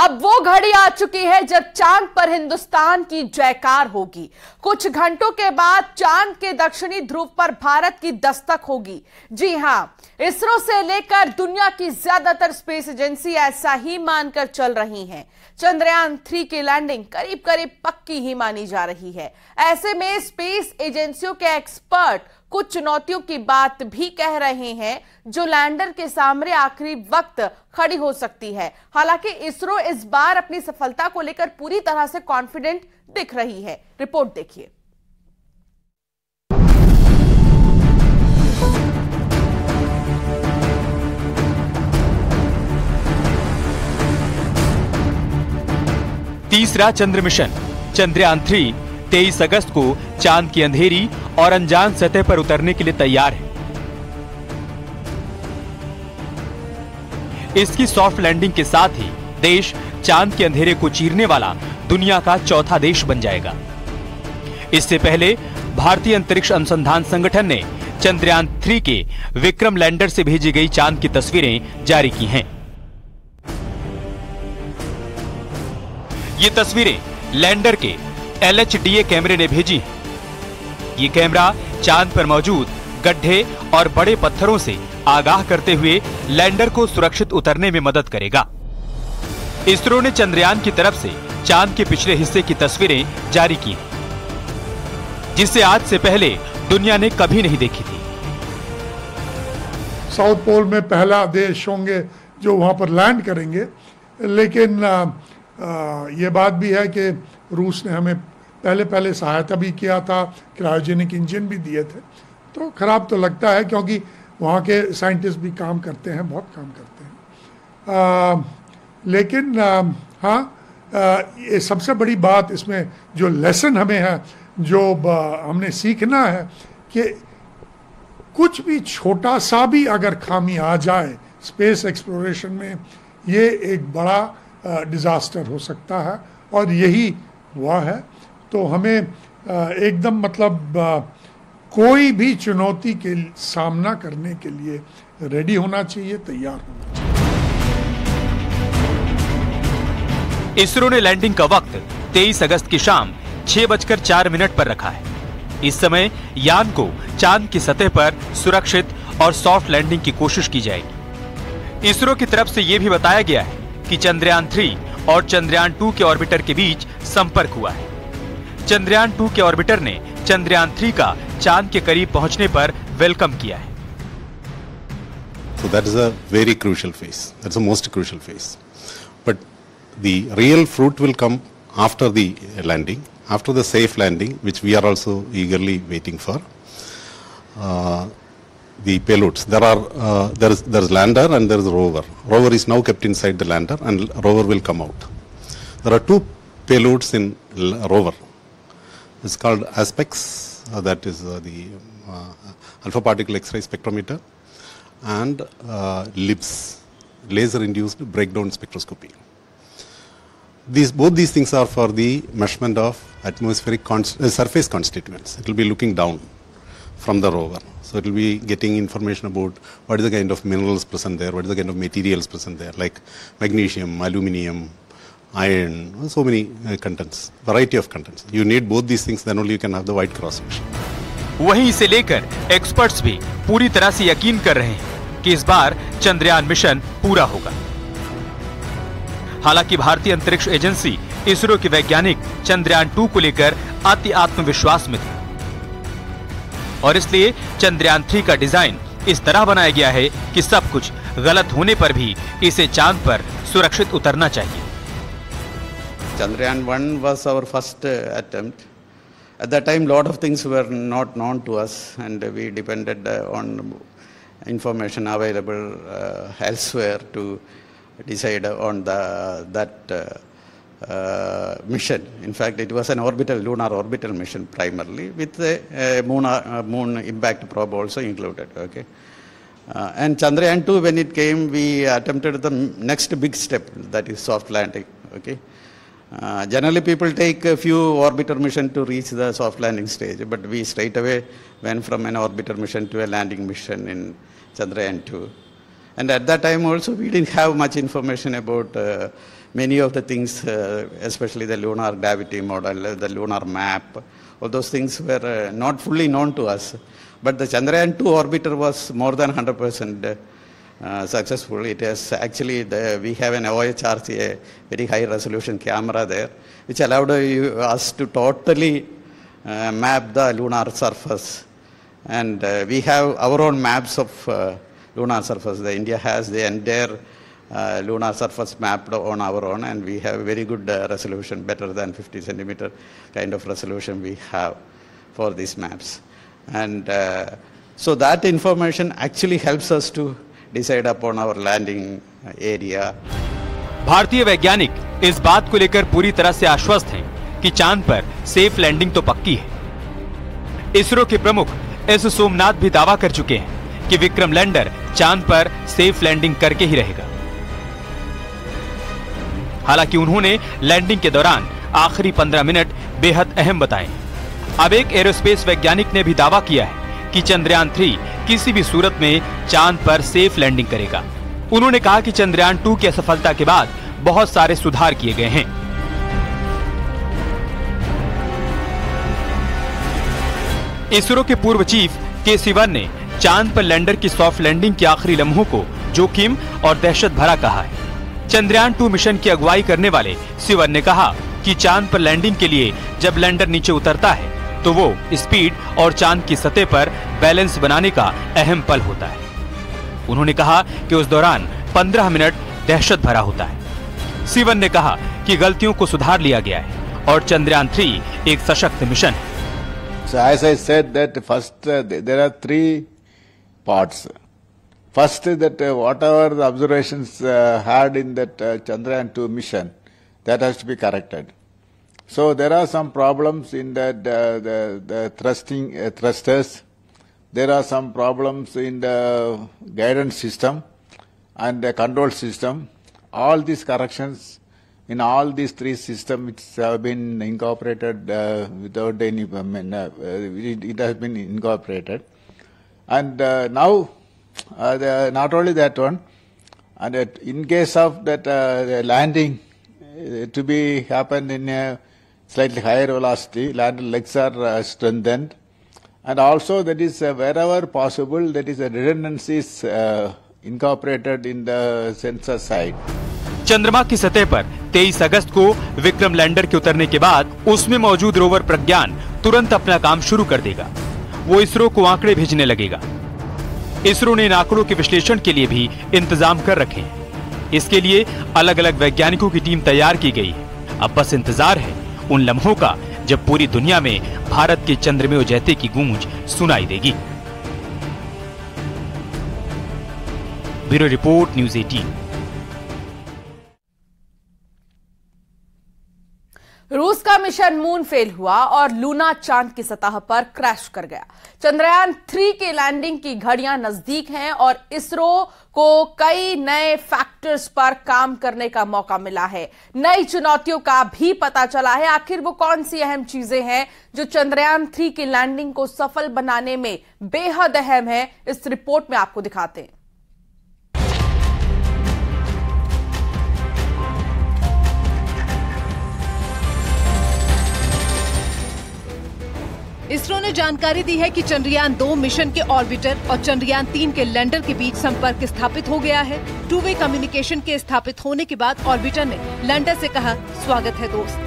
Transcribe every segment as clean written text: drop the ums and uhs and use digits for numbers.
अब वो घड़ी आ चुकी है जब चांद पर हिंदुस्तान की जयकार होगी। कुछ घंटों के बाद चांद के दक्षिणी ध्रुव पर भारत की दस्तक होगी। जी हां, इसरो से लेकर दुनिया की ज्यादातर स्पेस एजेंसी ऐसा ही मानकर चल रही हैं। चंद्रयान 3 की लैंडिंग करीब करीब पक्की ही मानी जा रही है। ऐसे में स्पेस एजेंसियों के एक्सपर्ट कुछ चुनौतियों की बात भी कह रहे हैं जो लैंडर के सामने आखिरी वक्त खड़ी हो सकती है। हालांकि इसरो इस बार अपनी सफलता को लेकर पूरी तरह से कॉन्फिडेंट दिख रही है। रिपोर्ट देखिए। तीसरा चंद्र मिशन चंद्रयान 3 23 अगस्त को चांद की अंधेरी और अनजान सतह पर उतरने के लिए तैयार है। इसकी सॉफ्ट लैंडिंग के साथ ही देश चांद के अंधेरे को चीरने वाला दुनिया का चौथा देश बन जाएगा। इससे पहले भारतीय अंतरिक्ष अनुसंधान संगठन ने चंद्रयान 3 के विक्रम लैंडर से भेजी गई चांद की तस्वीरें जारी की हैं। ये तस्वीरें लैंडर के LHDA कैमरे ने भेजी हैं। ये कैमरा चांद पर मौजूद गड्ढे और बड़े पत्थरों से आगाह करते हुए लैंडर को सुरक्षित उतरने में मदद करेगा। इसरो ने चंद्रयान की तरफ से चांद के पिछले हिस्से की तस्वीरें जारी की हैं, जिसे आज से पहले दुनिया ने कभी नहीं देखी थी। साउथ पोल में पहला देश होंगे जो वहां पर लैंड करेंगे, लेकिन ये बात भी है कि रूस ने हमें पहले सहायता भी किया था, क्रायोजेनिक इंजन भी दिए थे। तो खराब तो लगता है क्योंकि वहाँ के साइंटिस्ट भी काम करते हैं, बहुत काम करते हैं। लेकिन ये सबसे बड़ी बात इसमें जो लेसन हमें है, जो हमने सीखना है कि कुछ भी छोटा सा भी अगर खामी आ जाए स्पेस एक्सप्लोरेशन में, ये एक बड़ा डिजास्टर हो सकता है और यही हुआ है। तो हमें एकदम मतलब कोई भी चुनौती के सामना करने के लिए रेडी होना चाहिए, तैयार होना चाहिए। इसरो ने लैंडिंग का वक्त 23 अगस्त की शाम 6:04 पर रखा है। इस समय यान को चांद की सतह पर सुरक्षित और सॉफ्ट लैंडिंग की कोशिश की जाएगी। इसरो की तरफ से यह भी बताया गया है कि चंद्रयान 3 और चंद्रयान 2 के ऑर्बिटर के बीच संपर्क हुआ है। चंद्रयान 2 के ऑर्बिटर ने चंद्रयान 3 का चांद के करीब पहुंचने पर वेलकम किया है। So that is a very crucial phase. That's the most crucial phase. But the real fruit will come after the landing, after the safe landing, which we are also eagerly waiting for. The payloads. There is lander and there is rover. Rover is now kept inside the lander, and rover will come out. There are two payloads in rover. It's called ASPEX, that is the alpha particle X-ray spectrometer, and LIBS, laser induced breakdown spectroscopy. Both these things are for the measurement of atmospheric surface constituents. It will be looking down from the rover. So it will be getting information about what is the kind of minerals present there, what is the kind of materials present there, like magnesium, aluminium, iron, so many contents, variety of contents. You need both these things, then only you can have the wide cross section. वहीं इसे लेकर experts भी पूरी तरह से यकीन कर रहे हैं कि इस बार चंद्रयान मिशन पूरा होगा। हालांकि भारतीय अंतरिक्ष एजेंसी इसरो के वैज्ञानिक चंद्रयान 2 को लेकर अति आत्मविश्वास में थे और इसलिए चंद्रयान 3 का डिजाइन इस तरह बनाया गया है कि सब कुछ गलत होने पर भी इसे चांद पर सुरक्षित उतरना चाहिए। Chandrayaan 1 was our first attempt. At that time, lot of things were not known to us, and we depended on information available elsewhere to decide on that mission. In fact, it was an lunar orbital mission primarily, with a moon impact probe also included. Okay, and Chandrayaan 2, when it came, we attempted the next big step, that is soft landing. Okay. Generally, people take a few orbiter mission to reach the soft landing stage, but we straight away went from an orbiter mission to a landing mission in Chandrayaan 2. And at that time also, we didn't have much information about many of the things, especially the lunar gravity model, the lunar map, all those things were not fully known to us. But the Chandrayaan 2 orbiter was more than 100% successful. It is actually, we have an OHRC, a very high resolution camera there, which allowed us to totally map the lunar surface. And we have our own maps of lunar surface. India has the entire lunar surface mapped on our own, and we have very good resolution, better than 50 centimeter kind of resolution we have for these maps. And so that information actually helps us to decide upon our landing area. भारतीय वैज्ञानिक इस बात को लेकर पूरी तरह से आश्वस्त हैं कि चांद पर सेफ लैंडिंग तो पक्की है। इसरो के प्रमुख एस सोमनाथ भी दावा कर चुके हैं कि विक्रम लैंडर चांद पर सेफ लैंडिंग करके ही रहेगा। हालांकि उन्होंने लैंडिंग के दौरान आखिरी 15 मिनट बेहद अहम बताए। अब एक एरोस्पेस वैज्ञानिक ने भी दावा किया है कि चंद्रयान 3 किसी भी सूरत में चांद पर सेफ लैंडिंग करेगा। उन्होंने कहा कि चंद्रयान 2 की असफलता के बाद बहुत सारे सुधार किए गए हैं। इसरो के पूर्व चीफ के सिवन ने चांद पर लैंडर की सॉफ्ट लैंडिंग के आखिरी लम्हों को जोखिम और दहशत भरा कहा है। चंद्रयान 2 मिशन की अगुवाई करने वाले सिवन ने कहा कि चांद पर लैंडिंग के लिए जब लैंडर नीचे उतरता है तो वो स्पीड और चांद की सतह पर बैलेंस बनाने का अहम पल होता है। उन्होंने कहा कि उस दौरान 15 मिनट दहशत भरा होता है। सिवन ने कहा कि गलतियों को सुधार लिया गया है और चंद्रयान 3 एक सशक्त मिशन है। So as I said that first there are 3 parts. First is that whatever the observations had in that Chandrayaan 2 mission, that has to be corrected. So there are some problems in that the thrusters. There are some problems in the guidance system and the control system. All these corrections in all these 3 systems have been incorporated without any, it has been incorporated. And now, not only that one, and in case of that landing to be happened in a slightly higher velocity, lander legs are strengthened. And also that is wherever possible, that is a redundancies incorporated in the sensor side. चंद्रमा की सतह पर 23 अगस्त को Vikram lander के उतरने के बाद उसमें मौजूद रोवर प्रज्ञान तुरंत अपना काम शुरू कर देगा। वो इसरो को आंकड़े भेजने लगेगा। इसरो ने इन आंकड़ों के विश्लेषण के लिए भी इंतजाम कर रखे हैं। इसके लिए अलग अलग वैज्ञानिकों की टीम तैयार की गई है। अब बस इंतजार है उन लम्हों का जब पूरी दुनिया में भारत के चंद्रमेव जयते की गूंज सुनाई देगी। Bureau report, news 18। रूस का मिशन मून फेल हुआ और लूना चांद की सतह पर क्रैश कर गया। चंद्रयान 3 की लैंडिंग की घड़ियां नजदीक हैं और इसरो को कई नए फैक्टर्स पर काम करने का मौका मिला है। नई चुनौतियों का भी पता चला है। आखिर वो कौन सी अहम चीजें हैं जो चंद्रयान 3 की लैंडिंग को सफल बनाने में बेहद अहम है, इस रिपोर्ट में आपको दिखाते हैं। इसरो ने जानकारी दी है कि चंद्रयान 2 मिशन के ऑर्बिटर और चंद्रयान 3 के लैंडर के बीच संपर्क स्थापित हो गया है। 2-वे कम्युनिकेशन के स्थापित होने के बाद ऑर्बिटर ने लैंडर से कहा, स्वागत है दोस्त।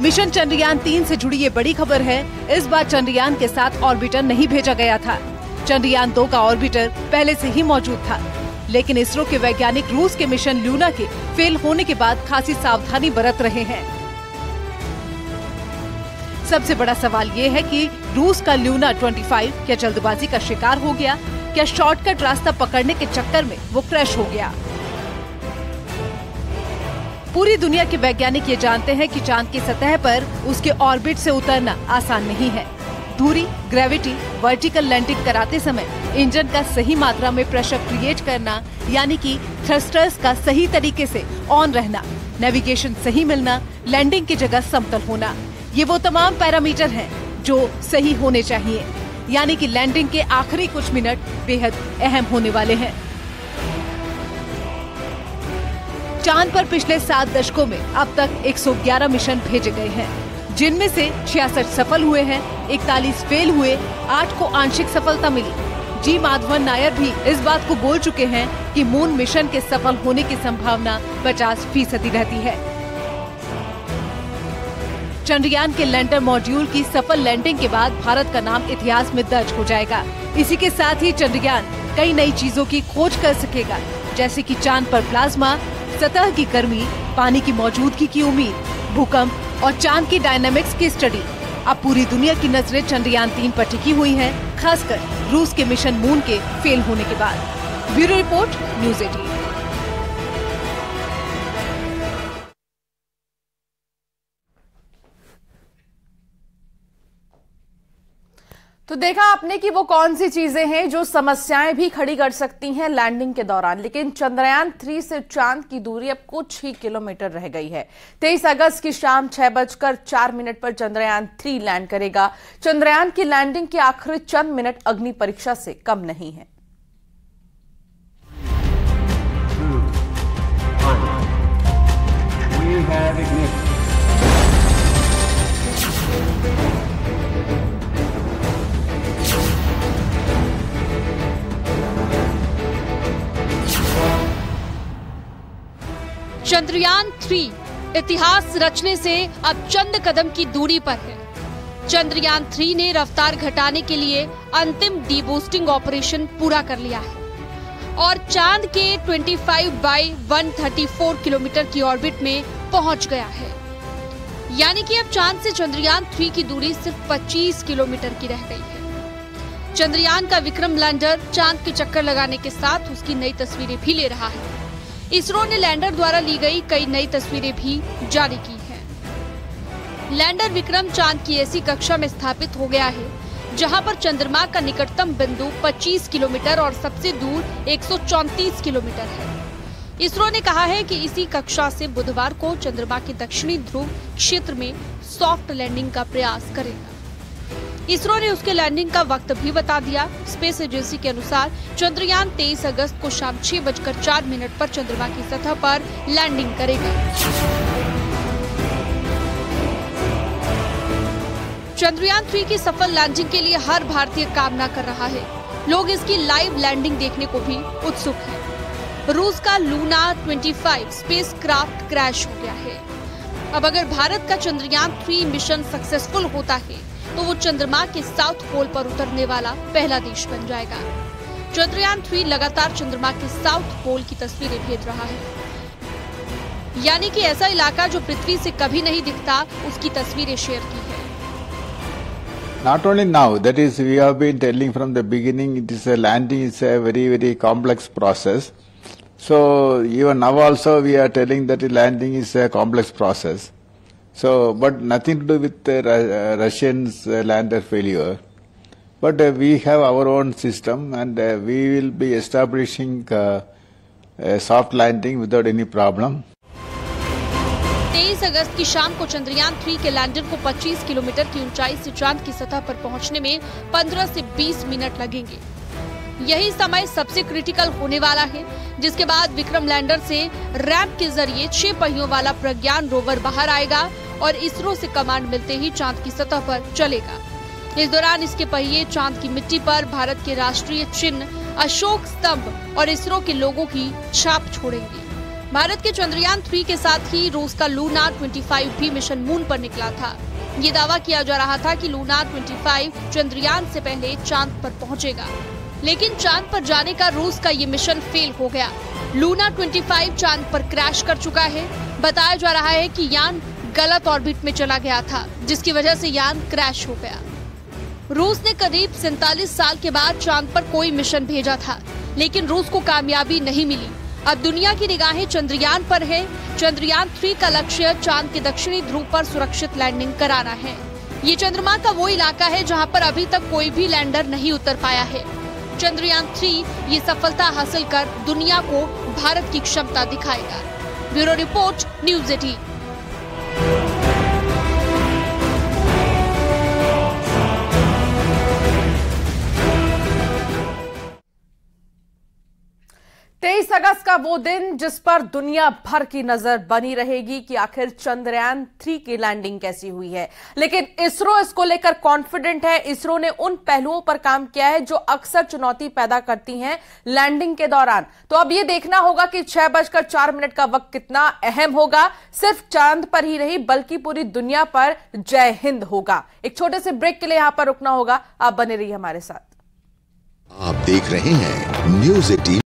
मिशन चंद्रयान 3 से जुड़ी ये बड़ी खबर है। इस बार चंद्रयान के साथ ऑर्बिटर नहीं भेजा गया था। चंद्रयान 2 का ऑर्बिटर पहले से ही मौजूद था, लेकिन इसरो के वैज्ञानिक रूस के मिशन लूना के फेल होने के बाद खासी सावधानी बरत रहे हैं। सबसे बड़ा सवाल ये है कि रूस का लूना 25 क्या जल्दबाजी का शिकार हो गया? क्या शॉर्टकट रास्ता पकड़ने के चक्कर में वो क्रैश हो गया? पूरी दुनिया के वैज्ञानिक ये जानते हैं कि चांद की सतह पर उसके ऑर्बिट से उतरना आसान नहीं है। दूरी, ग्रेविटी, वर्टिकल लैंडिंग कराते समय इंजन का सही मात्रा में प्रेशर क्रिएट करना, यानी कि थ्रस्टर्स का सही तरीके से ऑन रहना, नेविगेशन सही मिलना, लैंडिंग की जगह समतल होना, ये वो तमाम पैरामीटर हैं जो सही होने चाहिए। यानी कि लैंडिंग के आखिरी कुछ मिनट बेहद अहम होने वाले हैं। चांद पर पिछले 7 दशकों में अब तक 111 मिशन भेजे गए हैं, जिनमें से 66 सफल हुए हैं, 41 फेल हुए, 8 को आंशिक सफलता मिली। जी माधवन नायर भी इस बात को बोल चुके हैं कि मून मिशन के सफल होने की संभावना 50% रहती है। चंद्रयान के लैंडर मॉड्यूल की सफल लैंडिंग के बाद भारत का नाम इतिहास में दर्ज हो जाएगा। इसी के साथ ही चंद्रयान कई नई चीजों की खोज कर सकेगा, जैसे कि चांद पर प्लाज्मा, सतह की गर्मी, पानी की मौजूदगी की उम्मीद, भूकंप और चांद की डायनामिक्स की स्टडी। अब पूरी दुनिया की नजरें चंद्रयान 3 पर टिकी हुई हैं, खासकर रूस के मिशन मून के फेल होने के बाद। Bureau report, news 18। तो देखा आपने कि वो कौन सी चीजें हैं जो समस्याएं भी खड़ी कर सकती हैं लैंडिंग के दौरान। लेकिन चंद्रयान 3 से चांद की दूरी अब कुछ ही किलोमीटर रह गई है। 23 अगस्त की शाम 6:04 पर चंद्रयान 3 लैंड करेगा। चंद्रयान की लैंडिंग के आखिरी चंद मिनट अग्नि परीक्षा से कम नहीं है। चंद्रयान 3 इतिहास रचने से अब चंद कदम की दूरी पर है। चंद्रयान 3 ने रफ्तार घटाने के लिए अंतिम डीबूस्टिंग ऑपरेशन पूरा कर लिया है और चांद के 25/134 किलोमीटर की ऑर्बिट में पहुंच गया है। यानी कि अब चांद से चंद्रयान 3 की दूरी सिर्फ 25 किलोमीटर की रह गई है। चंद्रयान का विक्रम लैंडर चांद के चक्कर लगाने के साथ उसकी नई तस्वीरें भी ले रहा है। इसरो ने लैंडर द्वारा ली गई कई नई तस्वीरें भी जारी की हैं। लैंडर विक्रम चांद की ऐसी कक्षा में स्थापित हो गया है जहां पर चंद्रमा का निकटतम बिंदु 25 किलोमीटर और सबसे दूर 134 किलोमीटर है। इसरो ने कहा है कि इसी कक्षा से बुधवार को चंद्रमा के दक्षिणी ध्रुव क्षेत्र में सॉफ्ट लैंडिंग का प्रयास करेगा। इसरो ने उसके लैंडिंग का वक्त भी बता दिया। स्पेस एजेंसी के अनुसार चंद्रयान 23 अगस्त को शाम 6:04 पर चंद्रमा की सतह पर लैंडिंग करेगा। चंद्रयान 3 की सफल लैंडिंग के लिए हर भारतीय कामना कर रहा है। लोग इसकी लाइव लैंडिंग देखने को भी उत्सुक हैं। रूस का लूना 25 स्पेस क्राफ्ट क्रैश हो गया है। अब अगर भारत का चंद्रयान 3 मिशन सक्सेसफुल होता है तो वो चंद्रमा के साउथ पोल पर उतरने वाला पहला देश बन जाएगा। चंद्रयान 3 लगातार चंद्रमा के साउथ पोल की तस्वीरें भेज रहा है, यानी कि ऐसा इलाका जो पृथ्वी से कभी नहीं दिखता, उसकी तस्वीरें शेयर की है। Not only now, that is, we have been telling from the beginning, it is a landing is a very, very complex process. So even now also we are telling that landing is a complex process. So, but nothing to do with the Russians' lander failure. But we have our own system, and we will be establishing a soft landing without any problem. 23 अगस्त की शाम को चंद्रयान 3 के lander को 25 kilometre की ऊंचाई से चांद की सतह पर पहुंचने में 15 से 20 मिनट लगेंगे। यही समय सबसे क्रिटिकल होने वाला है, जिसके बाद विक्रम लैंडर से रैंप के जरिए 6 पहियों वाला प्रज्ञान रोवर बाहर आएगा और इसरो से कमांड मिलते ही चांद की सतह पर चलेगा। इस दौरान इसके पहिए चांद की मिट्टी पर भारत के राष्ट्रीय चिन्ह अशोक स्तंभ और इसरो के लोगों की छाप छोड़ेंगे। भारत के चंद्रयान 3 के साथ ही रूस का लूना 25 भी मिशन मून पर निकला था। ये दावा किया जा रहा था कि लूना 25 चंद्रयान से पहले चांद पर पहुंचेगा, लेकिन चांद पर जाने का रूस का ये मिशन फेल हो गया। लूना 25 चांद पर क्रैश कर चुका है। बताया जा रहा है कि यान गलत ऑर्बिट में चला गया था, जिसकी वजह से यान क्रैश हो गया। रूस ने करीब 47 साल के बाद चांद पर कोई मिशन भेजा था, लेकिन रूस को कामयाबी नहीं मिली। अब दुनिया की निगाहें चंद्रयान पर है। चंद्रयान 3 का लक्ष्य चांद के दक्षिणी ध्रुव पर सुरक्षित लैंडिंग कराना है। ये चंद्रमा का वो इलाका है जहां पर अभी तक कोई भी लैंडर नहीं उतर पाया है। चंद्रयान 3 ये सफलता हासिल कर दुनिया को भारत की क्षमता दिखाएगा। Bureau report, news 18। तेईस अगस्त का आएगा वो दिन जिस पर दुनिया भर की नजर बनी रहेगी कि आखिर चंद्रयान 3 की लैंडिंग कैसी हुई है। लेकिन इसरो इसको लेकर कॉन्फिडेंट है। इसरो ने उन पहलुओं पर काम किया है जो अक्सर चुनौती पैदा करती हैं लैंडिंग के दौरान। तो अब यह देखना होगा कि 6:04 का वक्त कितना अहम होगा। सिर्फ चांद पर ही नहीं बल्कि पूरी दुनिया पर जय हिंद होगा। एक छोटे से ब्रेक के लिए यहां पर रुकना होगा। आप बने रहिए हमारे साथ। आप देख रहे हैं न्यूज़ 18।